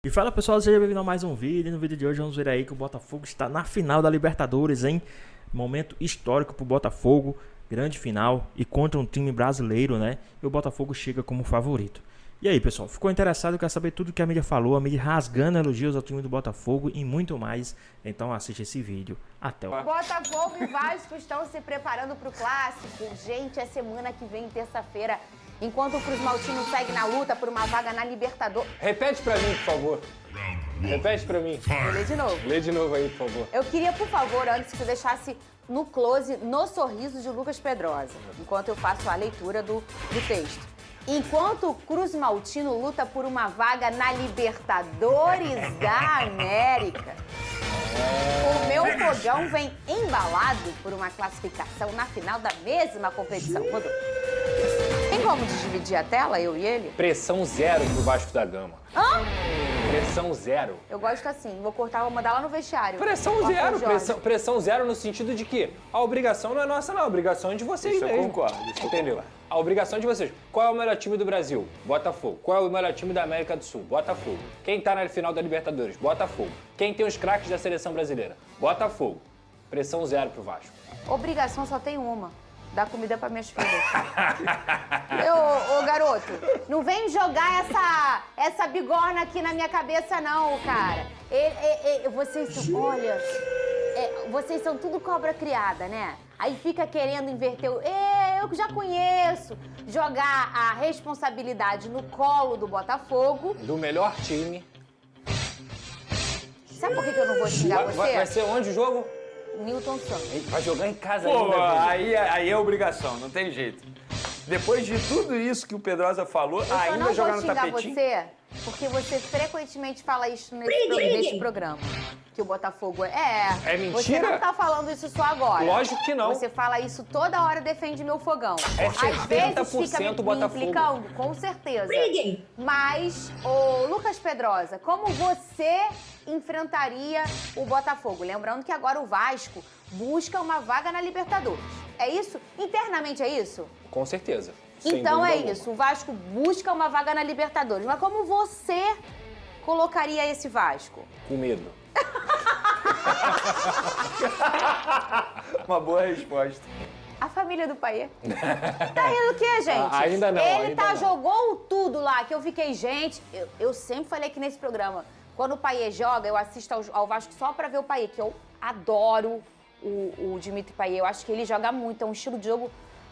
E fala pessoal, seja bem-vindo a mais um vídeo. No vídeo de hoje vamos ver aí que o Botafogo está na final da Libertadores, hein? Momento histórico pro Botafogo, grande final e contra um time brasileiro, né? E o Botafogo chega como favorito. E aí pessoal, ficou interessado? Quer saber tudo que a mídia falou, a mídia rasgando elogios ao time do Botafogo e muito mais? Então assiste esse vídeo. Até o... Botafogo e Vasco estão se preparando para o clássico. Gente, é semana que vem, terça-feira. Enquanto o Cruz Maltino segue na luta por uma vaga na Libertadores... Repete pra mim, por favor. Repete pra mim. Vou ler de novo. Lê de novo aí, por favor. Eu queria, por favor, antes que você deixasse no close, no sorriso de Lucas Pedrosa, enquanto eu faço a leitura do texto. Enquanto o Cruz Maltino luta por uma vaga na Libertadores da América, o meu fogão vem embalado por uma classificação na final da mesma competição. Rodou. Tem como dividir a tela, eu e ele? Pressão zero pro Vasco da Gama. Hã? Pressão zero. Eu gosto assim, vou cortar, vou mandar lá no vestiário. Pressão zero. Pressão zero no sentido de que a obrigação não é nossa, não. A obrigação é de vocês Isso mesmo. eu concordo. Entendeu? A obrigação é de vocês. Qual é o melhor time do Brasil? Botafogo. Qual é o melhor time da América do Sul? Botafogo. Quem tá na final da Libertadores? Botafogo. Quem tem os craques da seleção brasileira? Botafogo. Pressão zero pro Vasco. Obrigação só tem uma. Dar comida pra minhas filhas. Ô, garoto, não vem jogar essa bigorna aqui na minha cabeça, não, cara. Vocês são, olha, vocês são tudo cobra criada, né? Aí fica querendo inverter o... Eu já conheço. Jogar a responsabilidade no colo do Botafogo. Do melhor time. Sabe por que eu não vou xingar você? Vai ser onde o jogo? Newton Santos. Vai jogar em casa Pô, ainda, aí é obrigação, não tem jeito. Depois de tudo isso que o Pedrosa falou, Eu só ainda não jogar vou no xingar tapetinho. você, porque você frequentemente fala isso nesse programa. Que o Botafogo é... É mentira? Você não tá falando isso só agora. Lógico que não. Você fala isso toda hora, defende meu fogão. É Às vezes 70% fica me Botafogo. implicando, com certeza. Mas, ô Lucas Pedrosa, como você enfrentaria o Botafogo? Lembrando que agora o Vasco busca uma vaga na Libertadores. É isso? Internamente é isso? Com certeza. Sem Então dúvida é alguma. isso, o Vasco busca uma vaga na Libertadores. Mas como você colocaria esse Vasco? Com medo. Uma boa resposta. A família do Paiê. Tá rindo o quê, gente? Ainda não, Ele ainda não. jogou tudo lá, que eu fiquei, gente... Eu sempre falei aqui nesse programa, quando o Paiê joga, eu assisto ao Vasco só pra ver o Paiê, que eu adoro o Dimitri Payet. Eu acho que ele joga muito, é um estilo de jogo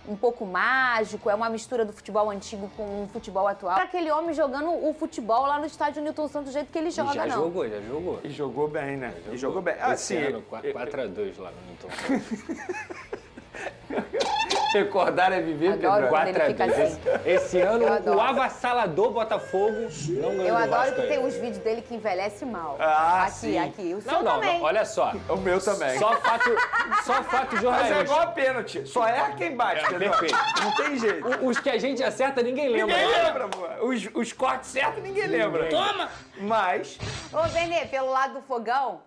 um pouco mágico, é uma mistura do futebol antigo com o futebol atual. Aquele homem jogando o futebol lá no estádio Newton Santos do jeito que ele joga, já não. jogou, já jogou. E jogou bem, né? E jogou bem. Esse ano, 4-2 lá no Newton. Recordar é viver, Adoro Pedro. quando ele fica 4-2. assim. Esse Eu ano, adoro. o avassalador Botafogo não ganhou Eu do adoro Vasco que tem ainda. uns vídeos dele que envelhece mal. Ah, aqui, sim. aqui. O seu Não, também. olha só. O meu também. Só fato Mas é jornalístico. igual a pênalti. Só erra quem bate, Pedro. perfeito. Não tem jeito. Os que a gente acerta, ninguém lembra. Ninguém lembra, pô. Os cortes certos, ninguém lembra. Toma! Mas... Ô, Benê, pelo lado do fogão,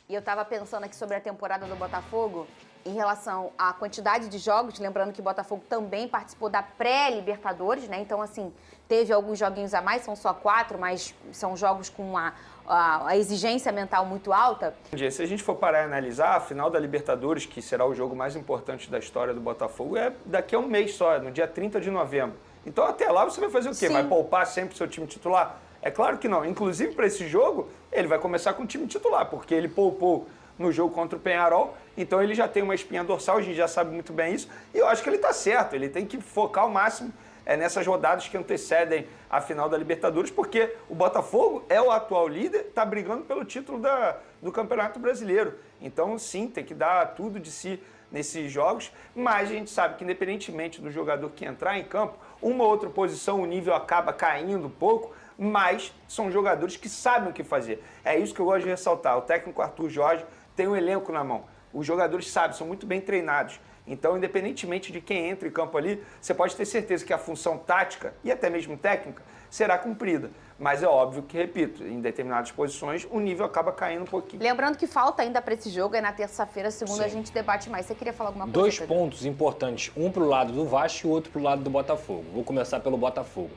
e eu tava pensando aqui sobre a temporada do Botafogo, em relação à quantidade de jogos, lembrando que o Botafogo também participou da pré-Libertadores, né? Então, assim, teve alguns joguinhos a mais, são só 4, mas são jogos com a exigência mental muito alta. Se a gente for parar e analisar, a final da Libertadores, que será o jogo mais importante da história do Botafogo, é daqui a um mês só, no dia 30 de novembro. Então, até lá, você vai fazer o quê? Sim. Vai poupar sempre o seu time titular? É claro que não. Inclusive, para esse jogo, ele vai começar com o time titular, porque ele poupou no jogo contra o Peñarol, então ele já tem uma espinha dorsal, a gente já sabe muito bem isso, e eu acho que ele está certo, ele tem que focar ao máximo nessas rodadas que antecedem a final da Libertadores, porque o Botafogo é o atual líder, está brigando pelo título do Campeonato Brasileiro. Então, sim, tem que dar tudo de si nesses jogos, mas a gente sabe que, independentemente do jogador que entrar em campo, uma ou outra posição o nível acaba caindo um pouco, mas são jogadores que sabem o que fazer. É isso que eu gosto de ressaltar. O técnico Arthur Jorge tem um elenco na mão. Os jogadores sabem, são muito bem treinados. Então, independentemente de quem entra em campo ali, você pode ter certeza que a função tática e até mesmo técnica será cumprida. Mas é óbvio que, repito, em determinadas posições o nível acaba caindo um pouquinho. Lembrando que falta ainda para esse jogo, é na terça-feira, segunda Sim. a gente debate mais. Você queria falar alguma coisa, Dois Pedro? pontos importantes, um pro lado do Vasco e o outro pro lado do Botafogo. Vou começar pelo Botafogo.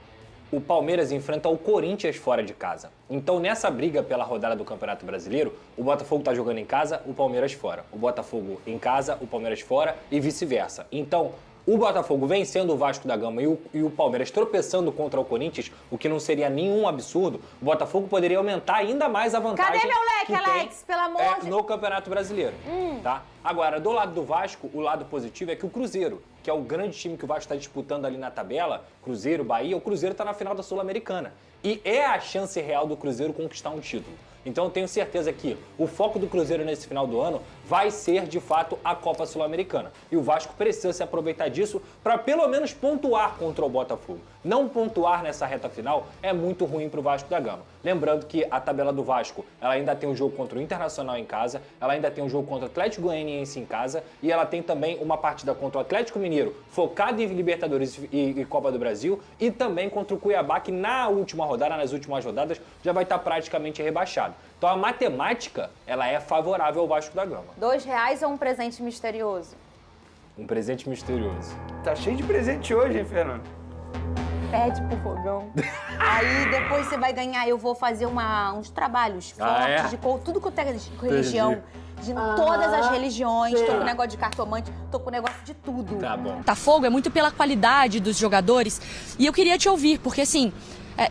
o Palmeiras enfrenta o Corinthians fora de casa. Então, nessa briga pela rodada do Campeonato Brasileiro, o Botafogo está jogando em casa, o Palmeiras fora. O Botafogo em casa, o Palmeiras fora e vice-versa. Então, o Botafogo vencendo o Vasco da Gama e o Palmeiras tropeçando contra o Corinthians, o que não seria nenhum absurdo, o Botafogo poderia aumentar ainda mais a vantagem. Cadê meu leque, Alex? Pelo amor de... no Campeonato Brasileiro, tá? Agora, do lado do Vasco, o lado positivo é que o Cruzeiro, que é o grande time que o Vasco está disputando ali na tabela, Cruzeiro, Bahia, o Cruzeiro está na final da Sul-Americana. E é a chance real do Cruzeiro conquistar um título. Então eu tenho certeza que o foco do Cruzeiro nesse final do ano vai ser, de fato, a Copa Sul-Americana. E o Vasco precisa se aproveitar disso para pelo menos pontuar contra o Botafogo. Não pontuar nessa reta final é muito ruim para o Vasco da Gama. Lembrando que a tabela do Vasco, ela ainda tem um jogo contra o Internacional em casa, ela ainda tem um jogo contra o Atlético Goianiense em casa e ela tem também uma partida contra o Atlético Mineiro, focado em Libertadores e Copa do Brasil, e também contra o Cuiabá, que nas últimas rodadas, já vai estar praticamente rebaixado. Então a matemática, ela é favorável ao Vasco da Gama. R$2 ou um presente misterioso? Um presente misterioso. Tá cheio de presente hoje, hein, Fernando? Pede pro fogão. Aí depois você vai ganhar, eu vou fazer uns trabalhos fortes de tudo que eu tenho de religião. De todas as religiões, tô com negócio de cartomante, tô com negócio de tudo. Tá bom. Botafogo é muito pela qualidade dos jogadores. E eu queria te ouvir, porque assim,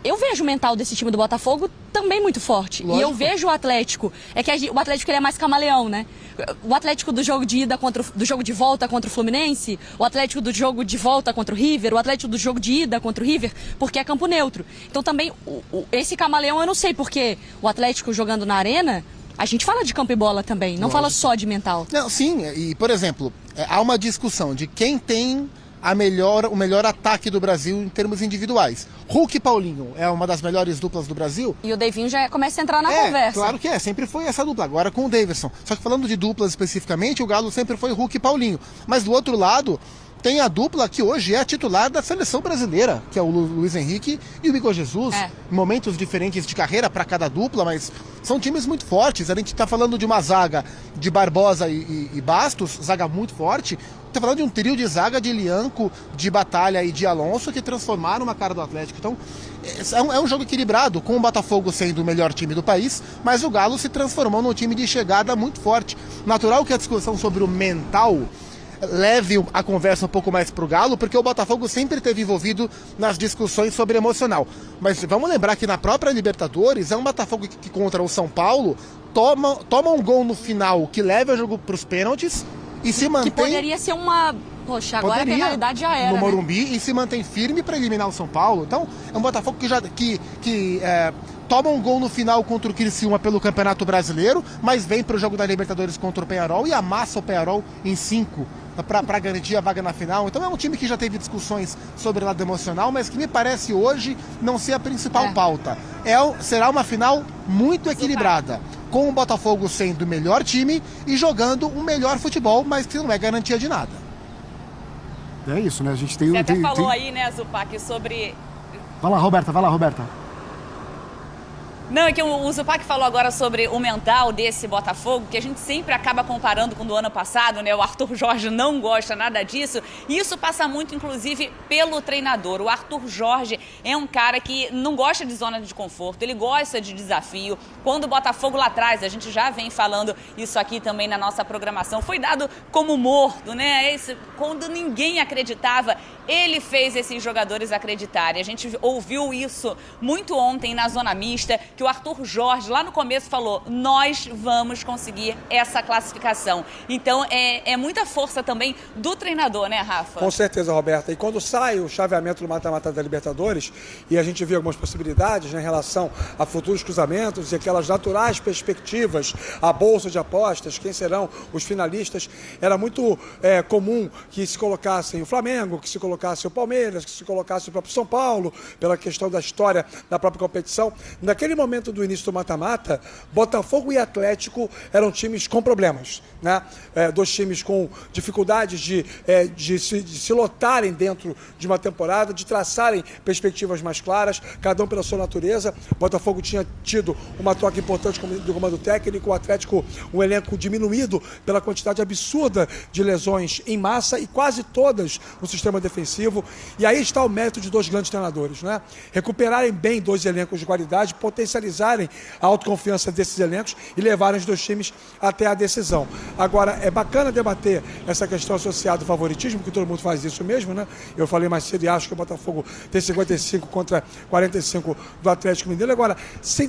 eu vejo o mental desse time do Botafogo também muito forte. Lógico. E eu vejo o Atlético. É que o Atlético ele é mais camaleão, né? O Atlético do jogo de ida do jogo de volta contra o Fluminense, o Atlético do jogo de volta contra o River, o Atlético do jogo de ida contra o River, porque é campo neutro. Então também, esse camaleão eu não sei, porque o Atlético jogando na arena, a gente fala de campo e bola também, não fala só de mental. Não, sim, e por exemplo, há uma discussão de quem tem o melhor ataque do Brasil em termos individuais. Hulk e Paulinho é uma das melhores duplas do Brasil. E o Davinho já começa a entrar na conversa. Claro que sempre foi essa dupla, agora com o Daverson. Só que falando de duplas especificamente, o Galo sempre foi Hulk e Paulinho. Mas do outro lado, tem a dupla que hoje é a titular da seleção brasileira, que é o Luiz Henrique e o Igor Jesus. Em momentos diferentes de carreira para cada dupla, mas são times muito fortes. A gente está falando de uma zaga de Barbosa e Bastos, zaga muito forte. Está falando de um trio de zaga de Lianco, de Batalha e de Alonso que transformaram uma cara do Atlético. Então, é um jogo equilibrado, com o Botafogo sendo o melhor time do país, mas o Galo se transformou num time de chegada muito forte. Natural que a discussão sobre o mental leve a conversa um pouco mais pro Galo, porque o Botafogo sempre esteve envolvido nas discussões sobre emocional. Mas vamos lembrar que na própria Libertadores é um Botafogo que contra o São Paulo toma um gol no final que leva o jogo pros pênaltis e se mantém... Que poderia ser uma... Poxa, agora a penalidade já era, no Morumbi, e se mantém firme para eliminar o São Paulo. Então, é um Botafogo que toma um gol no final contra o Criciúma pelo Campeonato Brasileiro, mas vem para o jogo da Libertadores contra o Peñarol e amassa o Peñarol em 5 para garantir a vaga na final. Então é um time que já teve discussões sobre o lado emocional, mas que me parece hoje não ser a principal pauta. Será uma final muito equilibrada, com o Botafogo sendo o melhor time e jogando um melhor futebol, mas que não é garantia de nada. É isso, né? A gente tem... Você até falou aí, né, Zupac, sobre... Vai lá, Roberta. Não, é que o Zupac falou agora sobre o mental desse Botafogo, que a gente sempre acaba comparando com o do ano passado, né? O Arthur Jorge não gosta nada disso. E isso passa muito, inclusive, pelo treinador. O Arthur Jorge é um cara que não gosta de zona de conforto, ele gosta de desafio. Quando o Botafogo lá atrás, a gente já vem falando isso aqui também na nossa programação, foi dado como morto, né? Quando ninguém acreditava, ele fez esses jogadores acreditarem. A gente ouviu isso muito ontem na Zona Mista, que o Arthur Jorge, lá no começo, falou: nós vamos conseguir essa classificação. Então, é muita força também do treinador, né, Rafa? Com certeza, Roberta. E quando sai o chaveamento do mata-mata da Libertadores, e a gente vê algumas possibilidades, né, em relação a futuros cruzamentos e aquelas naturais perspectivas, a bolsa de apostas, quem serão os finalistas, era muito comum que se colocassem o Flamengo, que se colocasse o Palmeiras, que se colocasse o próprio São Paulo, pela questão da história da própria competição. Naquele momento momento do início do mata-mata, Botafogo e Atlético eram times com problemas, né? Dois times com dificuldades de se lotarem dentro de uma temporada, de traçarem perspectivas mais claras, cada um pela sua natureza. Botafogo tinha tido uma troca importante do comando técnico, o Atlético um elenco diminuído pela quantidade absurda de lesões em massa e quase todas no sistema defensivo. E aí está o mérito de dois grandes treinadores, né? Recuperarem bem dois elencos de qualidade, potencializarem a autoconfiança desses elencos e levarem os dois times até a decisão. Agora, é bacana debater essa questão associada ao favoritismo, que todo mundo faz isso mesmo, né? Eu falei mais cedo e acho que o Botafogo tem 55 contra 45 do Atlético Mineiro. Agora,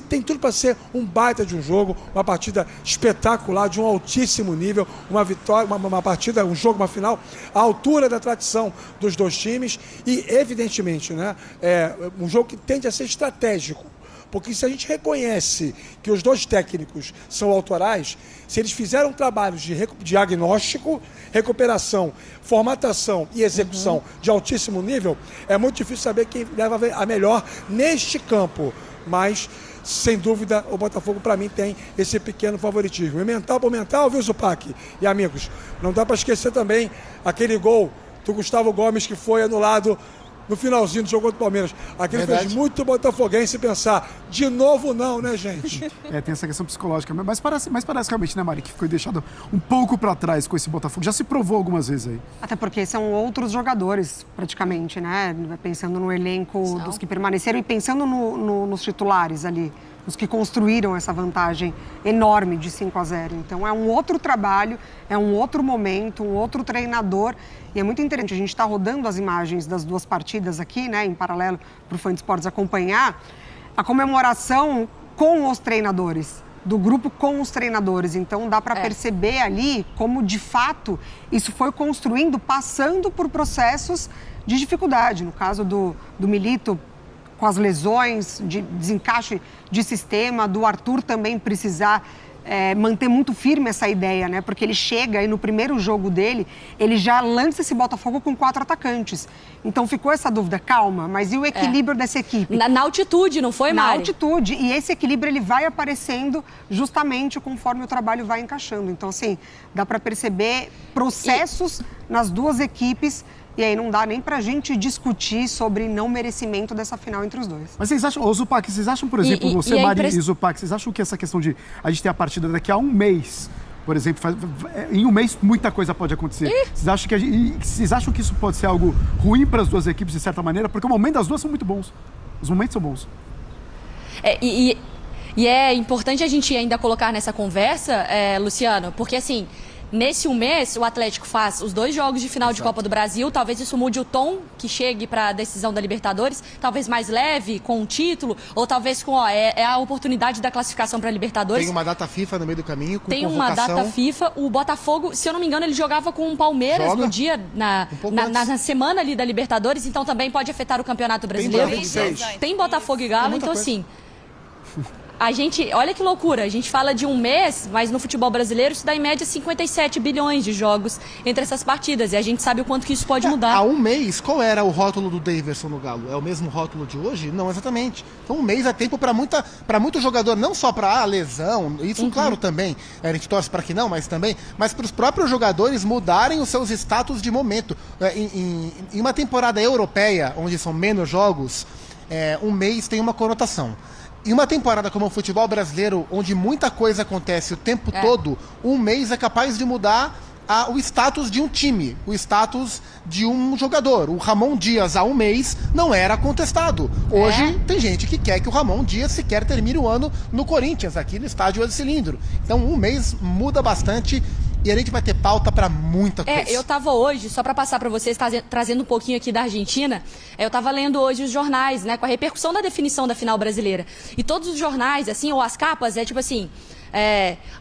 tem tudo para ser um baita de um jogo, uma partida espetacular, de um altíssimo nível, uma vitória, uma partida, um jogo, uma final, à altura da tradição dos dois times e, evidentemente, né, um jogo que tende a ser estratégico. Porque se a gente reconhece que os dois técnicos são autorais, se eles fizeram trabalhos de diagnóstico, recuperação, formatação e execução de altíssimo nível, é muito difícil saber quem leva a melhor neste campo. Mas, sem dúvida, o Botafogo, para mim, tem esse pequeno favoritismo. E mental por mental, viu, Zupac? E, amigos, não dá para esquecer também aquele gol do Gustavo Gomes que foi anulado no finalzinho do jogo contra o Palmeiras. Aquilo fez muito botafoguense pensar, de novo não, né, gente? Tem essa questão psicológica, mas parece realmente, né, Mari, que foi deixado um pouco para trás com esse Botafogo. Já se provou algumas vezes aí. Até porque são outros jogadores, praticamente, né? Pensando no elenco dos que permaneceram e pensando nos titulares ali, os que construíram essa vantagem enorme de 5-0. Então é um outro trabalho, é um outro momento, um outro treinador. E é muito interessante, a gente está rodando as imagens das duas partidas aqui, né, em paralelo para o Fã de Esportes acompanhar, a comemoração com os treinadores, do grupo com os treinadores. Então dá para perceber ali como, de fato, isso foi construindo, passando por processos de dificuldade. No caso do Milito, com as lesões, de desencaixe de sistema, do Arthur também precisar manter muito firme essa ideia, né? Porque ele chega e no primeiro jogo dele, ele já lança esse Botafogo com 4 atacantes. Então ficou essa dúvida, calma, mas e o equilíbrio dessa equipe? Na altitude, não foi, Mari? Na altitude, e esse equilíbrio ele vai aparecendo justamente conforme o trabalho vai encaixando. Então, assim, dá para perceber processos nas duas equipes. E aí não dá nem pra gente discutir sobre não merecimento dessa final entre os dois. Mas vocês acham, Zupac, vocês acham, por exemplo, Mari e Zupac, vocês acham que essa questão de a gente ter a partida daqui a um mês, por exemplo, em um mês muita coisa pode acontecer. Vocês acham que isso pode ser algo ruim para as duas equipes, de certa maneira? Porque o momento das duas são muito bons. Os momentos são bons. E é importante a gente ainda colocar nessa conversa, Luciano, porque assim... Nesse um mês, o Atlético faz os 2 jogos de final de Copa do Brasil. Talvez isso mude o tom que chegue para a decisão da Libertadores. Talvez mais leve, com um título. Ou talvez com, a oportunidade da classificação para a Libertadores. Tem uma data FIFA no meio do caminho, com Tem convocação. uma data FIFA. O Botafogo, se eu não me engano, ele jogava com o Palmeiras no dia, na semana ali da Libertadores. Então também pode afetar o Campeonato Brasileiro. Tem Botafogo e Galo, então assim... A gente, olha que loucura, a gente fala de um mês, mas no futebol brasileiro isso dá em média 57 bilhões de jogos entre essas partidas. E a gente sabe o quanto que isso pode mudar. Há um mês, qual era o rótulo do Daverson no Galo? É o mesmo rótulo de hoje? Não, exatamente. Então um mês é tempo para muito jogador, não só para a lesão, isso claro também, a gente torce para que não, mas também, mas para os próprios jogadores mudarem os seus status de momento. Em uma temporada europeia, onde são menos jogos, um mês tem uma conotação. Em uma temporada como o futebol brasileiro, onde muita coisa acontece o tempo todo, um mês é capaz de mudar o status de um time, o status de um jogador. O Ramon Dias, há um mês, não era contestado. Hoje, tem gente que quer que o Ramon Dias sequer termine o ano no Corinthians, aqui no estádio El Cilindro. Então, um mês muda bastante. E a gente vai ter pauta para muita coisa. Eu tava hoje, só para passar para vocês, trazendo um pouquinho aqui da Argentina, eu tava lendo hoje os jornais, né, com a repercussão da definição da final brasileira. E todos os jornais, assim, ou as capas, tipo assim,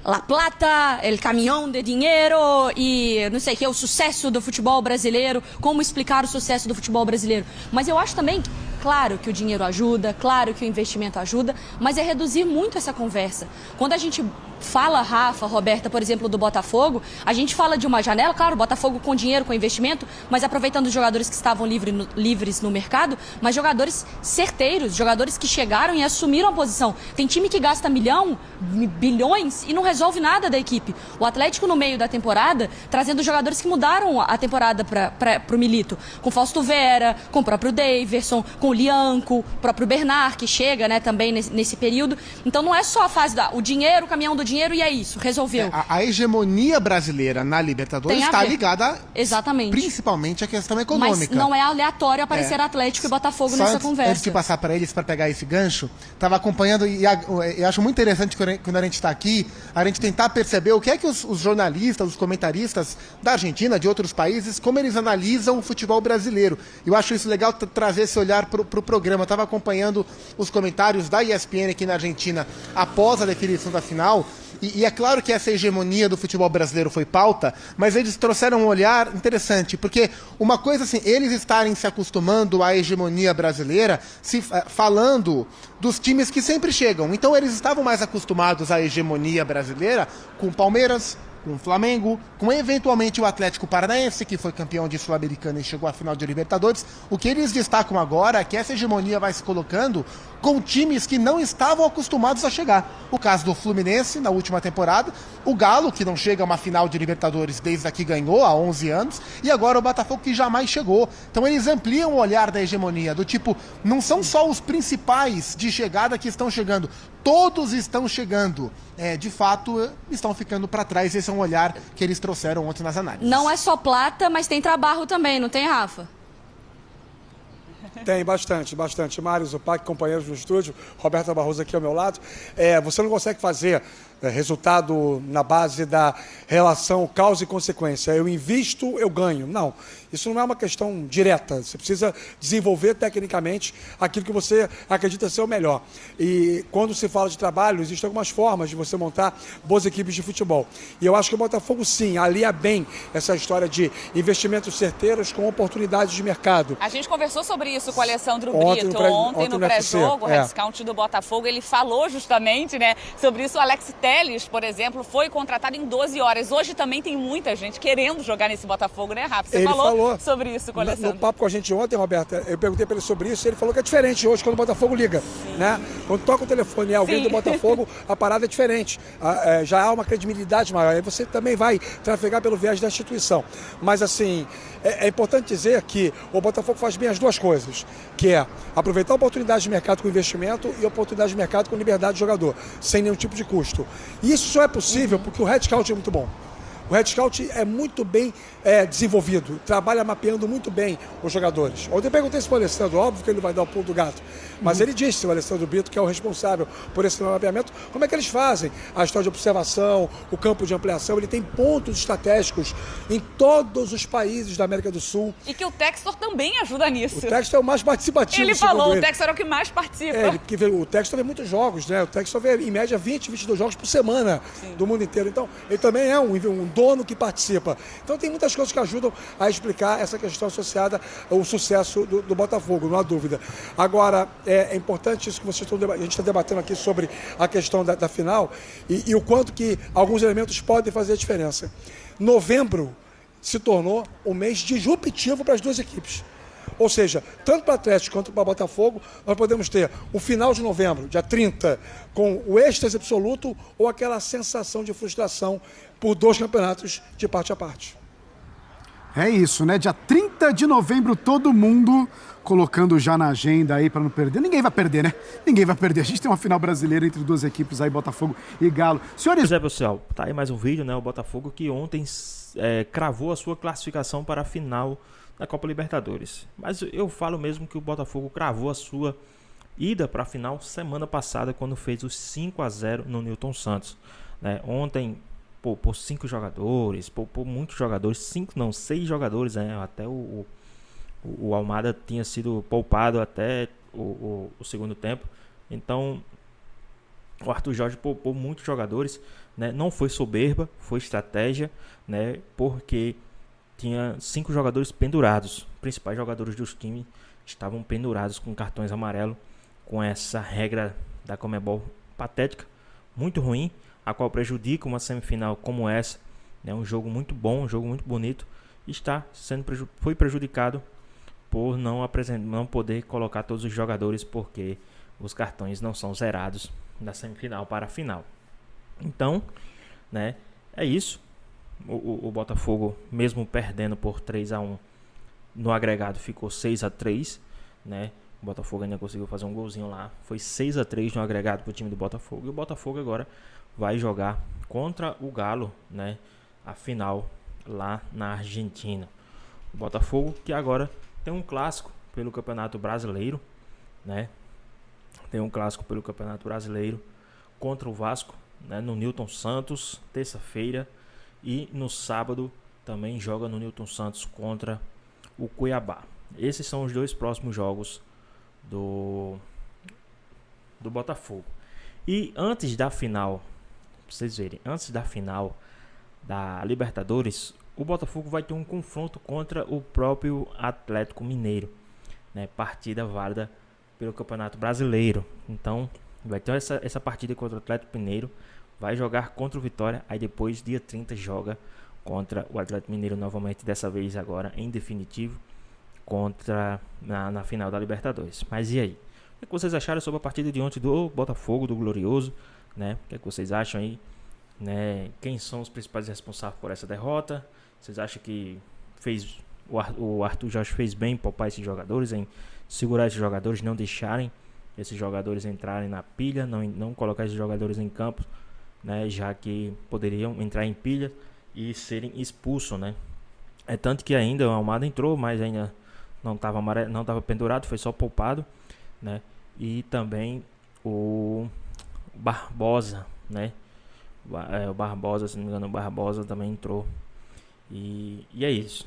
La Plata, El Caminhão de Dinheiro e não sei o que, o sucesso do futebol brasileiro, como explicar o sucesso do futebol brasileiro. Mas eu acho também Claro que o dinheiro ajuda, claro que o investimento ajuda, mas é reduzir muito essa conversa. Quando a gente fala, Rafa, Roberta, por exemplo, do Botafogo, a gente fala de uma janela, claro, o Botafogo com dinheiro, com investimento, mas aproveitando os jogadores que estavam livres no mercado, mas jogadores certeiros, jogadores que chegaram e assumiram a posição. Tem time que gasta bilhões e não resolve nada da equipe. O Atlético, no meio da temporada, trazendo jogadores que mudaram a temporada para o Milito, com Fausto Vera, com o próprio Daverson, com o Lianco, o próprio Bernard, que chega, né, também nesse período. Então não é só a fase o dinheiro, o caminhão do dinheiro e é isso, resolveu. A hegemonia brasileira na Libertadores está ligada exatamente, principalmente à questão econômica. Mas não é aleatório aparecer Atlético e Botafogo nessa conversa. Antes de passar para eles, para pegar esse gancho, estava acompanhando e eu acho muito interessante quando a gente está aqui, a gente tentar perceber o que é que os jornalistas, os comentaristas da Argentina, de outros países, como eles analisam o futebol brasileiro. Eu acho isso legal trazer esse olhar para o programa. Eu estava acompanhando os comentários da ESPN aqui na Argentina após a definição da final. E é claro que essa hegemonia do futebol brasileiro foi pauta, mas eles trouxeram um olhar interessante, porque uma coisa assim, eles estarem se acostumando à hegemonia brasileira, falando dos times que sempre chegam. Então eles estavam mais acostumados à hegemonia brasileira com o Palmeiras, com o Flamengo, com eventualmente o Atlético Paranaense, que foi campeão de Sul-Americana e chegou à final de Libertadores. O que eles destacam agora é que essa hegemonia vai se colocando com times que não estavam acostumados a chegar. O caso do Fluminense, na última temporada, o Galo, que não chega a uma final de Libertadores desde que ganhou, há 11 anos, e agora o Botafogo, que jamais chegou. Então eles ampliam o olhar da hegemonia, do tipo, não são só os principais de chegada que estão chegando, todos estão chegando. De fato, estão ficando para trás. Esse é um olhar que eles trouxeram ontem nas análises. Não é só plata, mas tem trabalho também, não tem, Rafa? Tem, bastante. Mário, Zupac, companheiros no estúdio, Roberta Barroso aqui ao meu lado. Você não consegue fazer resultado na base da relação causa e consequência. Eu invisto, eu ganho. Não, isso não é uma questão direta. Você precisa desenvolver tecnicamente aquilo que você acredita ser o melhor. E quando se fala de trabalho, existem algumas formas de você montar boas equipes de futebol. E eu acho que o Botafogo, sim, alia bem essa história de investimentos certeiros com oportunidades de mercado. A gente conversou sobre isso com o Alessandro Brito ontem no pré-jogo, o head-scout do Botafogo. Ele falou justamente, né, sobre isso. O Alex Telles, por exemplo, foi contratado em 12 horas. Hoje também tem muita gente querendo jogar nesse Botafogo, né, Rafa? Você falou sobre isso com o Alessandro. No papo com a gente ontem, Roberta, eu perguntei para ele sobre isso e ele falou que é diferente hoje quando o Botafogo liga, né? Quando toca o telefone e alguém do Botafogo, a parada é diferente. Já há uma credibilidade maior. Aí você também vai trafegar pelo viés da instituição. Mas, assim, é importante dizer que o Botafogo faz bem as duas coisas, que é aproveitar a oportunidade de mercado com investimento e a oportunidade de mercado com liberdade de jogador, sem nenhum tipo de custo. E isso só é possível porque o head scout é muito bom. O head scout é muito bem desenvolvido, trabalha mapeando muito bem os jogadores. Ontem eu perguntei isso para o Alessandro, óbvio que ele vai dar o pulo do gato, mas ele disse, o Alessandro Brito, que é o responsável por esse mapeamento, como é que eles fazem a história de observação, o campo de ampliação. Ele tem pontos estratégicos em todos os países da América do Sul. E que o Textor também ajuda nisso. O Textor é o mais participativo. Ele falou, o Textor é o que mais participa. Porque o Textor vê muitos jogos, né? O Textor vê em média 20, 22 jogos por semana. Sim. Do mundo inteiro. Então, ele também é um dono que participa. Então tem muitas coisas que ajudam a explicar essa questão associada ao sucesso do Botafogo, não há dúvida. Agora, é importante isso que vocês estão debatendo. A gente está debatendo aqui sobre a questão da final e o quanto que alguns elementos podem fazer a diferença. Novembro se tornou um mês disruptivo para as duas equipes. Ou seja, tanto para o Atlético quanto para o Botafogo, nós podemos ter o final de novembro, dia 30, com o êxtase absoluto ou aquela sensação de frustração por 2 campeonatos de parte a parte. É isso, né? Dia 30 de novembro, todo mundo colocando já na agenda aí para não perder. Ninguém vai perder, né? Ninguém vai perder. A gente tem uma final brasileira entre duas equipes aí, Botafogo e Galo. Senhores... Pois é, pessoal, tá aí mais um vídeo, né? O Botafogo que ontem cravou a sua classificação para a final da Copa Libertadores. Mas eu falo mesmo que o Botafogo cravou a sua ida para a final semana passada, quando fez os 5-0 no Newton Santos, né? Ontem poupou 5 jogadores, poupou muitos jogadores, 6 jogadores, né? Até o Almada tinha sido poupado até o segundo tempo. Então o Arthur Jorge poupou muitos jogadores, né? Não foi soberba, foi estratégia, né? Porque tinha 5 jogadores pendurados, principais jogadores dos times estavam pendurados com cartões amarelos, com essa regra da Conmebol patética, muito ruim, a qual prejudica uma semifinal como essa, né? Um jogo muito bom, um jogo muito bonito, foi prejudicado por não poder colocar todos os jogadores, porque os cartões não são zerados da semifinal para a final. Então, né, é isso. O Botafogo, mesmo perdendo por 3-1 no agregado, ficou 6-3, né? O Botafogo ainda conseguiu fazer um golzinho lá. Foi 6-3 no agregado para o time do Botafogo. E o Botafogo agora vai jogar contra o Galo, né? A final lá na Argentina. O Botafogo que agora tem um clássico pelo Campeonato Brasileiro, né? Tem um clássico pelo Campeonato Brasileiro contra o Vasco, né? No Newton Santos, terça-feira. E no sábado também joga no Newton Santos contra o Cuiabá. Esses são os 2 próximos jogos do Botafogo. E antes da final, pra vocês verem, antes da final da Libertadores, o Botafogo vai ter um confronto contra o próprio Atlético Mineiro, né? Partida válida pelo Campeonato Brasileiro. Então vai ter essa partida contra o Atlético Mineiro, vai jogar contra o Vitória, aí depois dia 30 joga contra o Atlético Mineiro novamente, dessa vez agora em definitivo, na final da Libertadores. Mas e aí? O que vocês acharam sobre a partida de ontem do Botafogo, do Glorioso, né? O que vocês acham aí, né? Quem são os principais responsáveis por essa derrota? Vocês acham que o Arthur Jorge fez bem em poupar esses jogadores, em segurar esses jogadores, não deixarem esses jogadores entrarem na pilha, não colocar esses jogadores em campo, né? Já que poderiam entrar em pilha e serem expulsos, né? É tanto que ainda o Almada entrou, mas ainda não estava pendurado, foi só poupado, né? E também o Barbosa, né? O Barbosa, se não me engano, o Barbosa também entrou. E é isso.